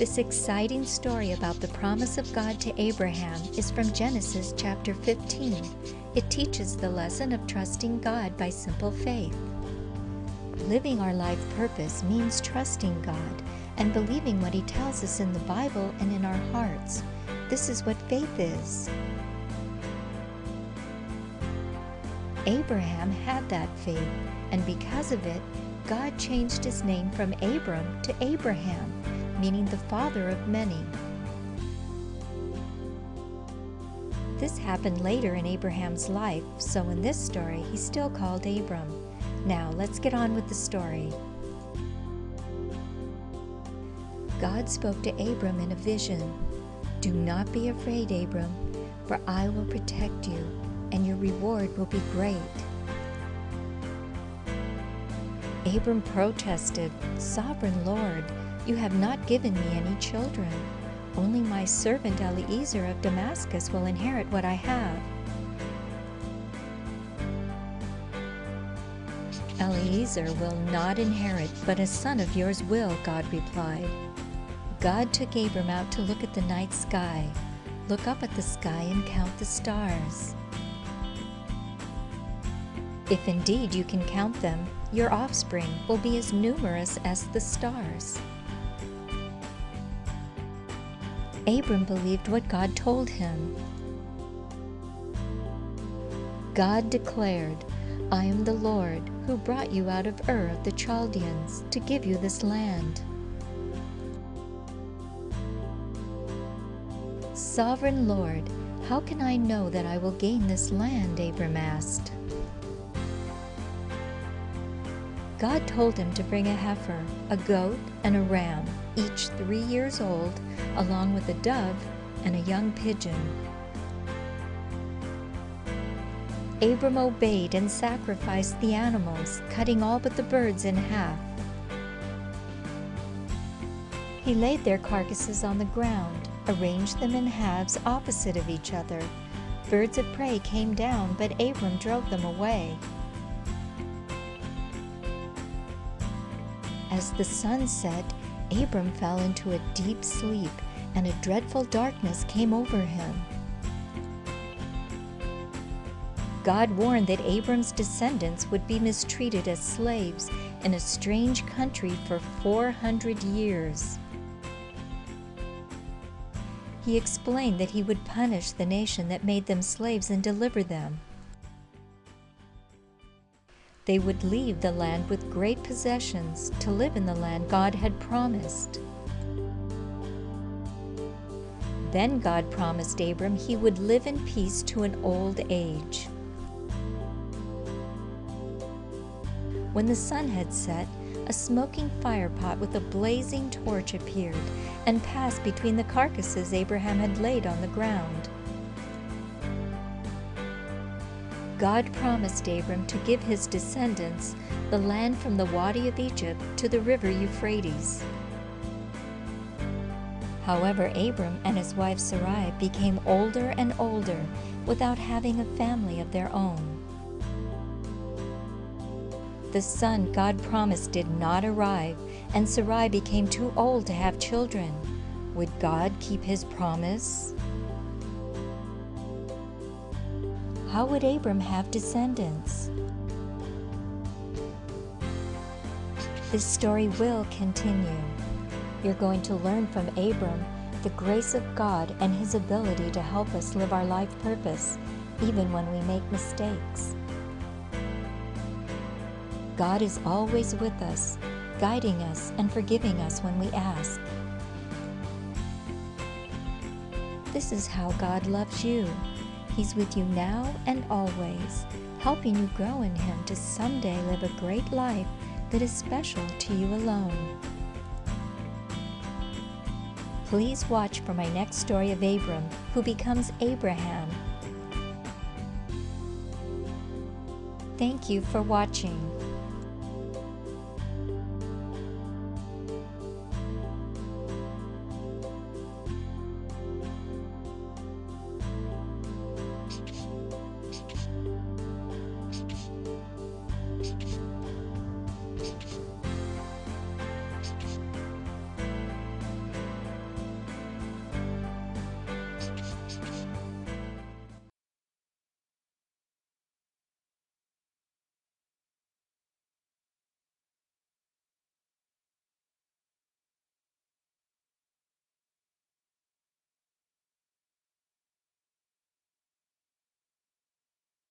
This exciting story about the promise of God to Abraham is from Genesis chapter 15. It teaches the lesson of trusting God by simple faith. Living our life purpose means trusting God and believing what He tells us in the Bible and in our hearts. This is what faith is. Abraham had that faith, and because of it, God changed his name from Abram to Abraham, meaning the father of many. This happened later in Abraham's life, so in this story, he's still called Abram. Now, let's get on with the story. God spoke to Abram in a vision. "Do not be afraid, Abram, for I will protect you, and your reward will be great." Abram protested, "Sovereign Lord, you have not given me any children. Only my servant Eliezer of Damascus will inherit what I have." "Eliezer will not inherit, but a son of yours will," God replied. God took Abram out to look at the night sky. "Look up at the sky and count the stars. If indeed you can count them, your offspring will be as numerous as the stars." Abram believed what God told him. God declared, "I am the Lord who brought you out of Ur of the Chaldeans to give you this land." "Sovereign Lord, how can I know that I will gain this land?" Abram asked. God told him to bring a heifer, a goat, and a ram, each 3 years old, along with a dove and a young pigeon. Abram obeyed and sacrificed the animals, cutting all but the birds in half. He laid their carcasses on the ground, arranged them in halves opposite of each other. Birds of prey came down, but Abram drove them away. As the sun set, Abram fell into a deep sleep, and a dreadful darkness came over him. God warned that Abram's descendants would be mistreated as slaves in a strange country for 400 years. He explained that he would punish the nation that made them slaves and deliver them. They would leave the land with great possessions to live in the land God had promised. Then God promised Abram he would live in peace to an old age. When the sun had set, a smoking firepot with a blazing torch appeared and passed between the carcasses Abraham had laid on the ground. God promised Abram to give his descendants the land from the Wadi of Egypt to the river Euphrates. However, Abram and his wife Sarai became older and older without having a family of their own. The son God promised did not arrive, and Sarai became too old to have children. Would God keep his promise? How would Abram have descendants? This story will continue. You're going to learn from Abram the grace of God and His ability to help us live our life purpose, even when we make mistakes. God is always with us, guiding us and forgiving us when we ask. This is how God loves you. He's with you now and always, helping you grow in Him to someday live a great life that is special to you alone. Please watch for my next story of Abram, who becomes Abraham. Thank you for watching.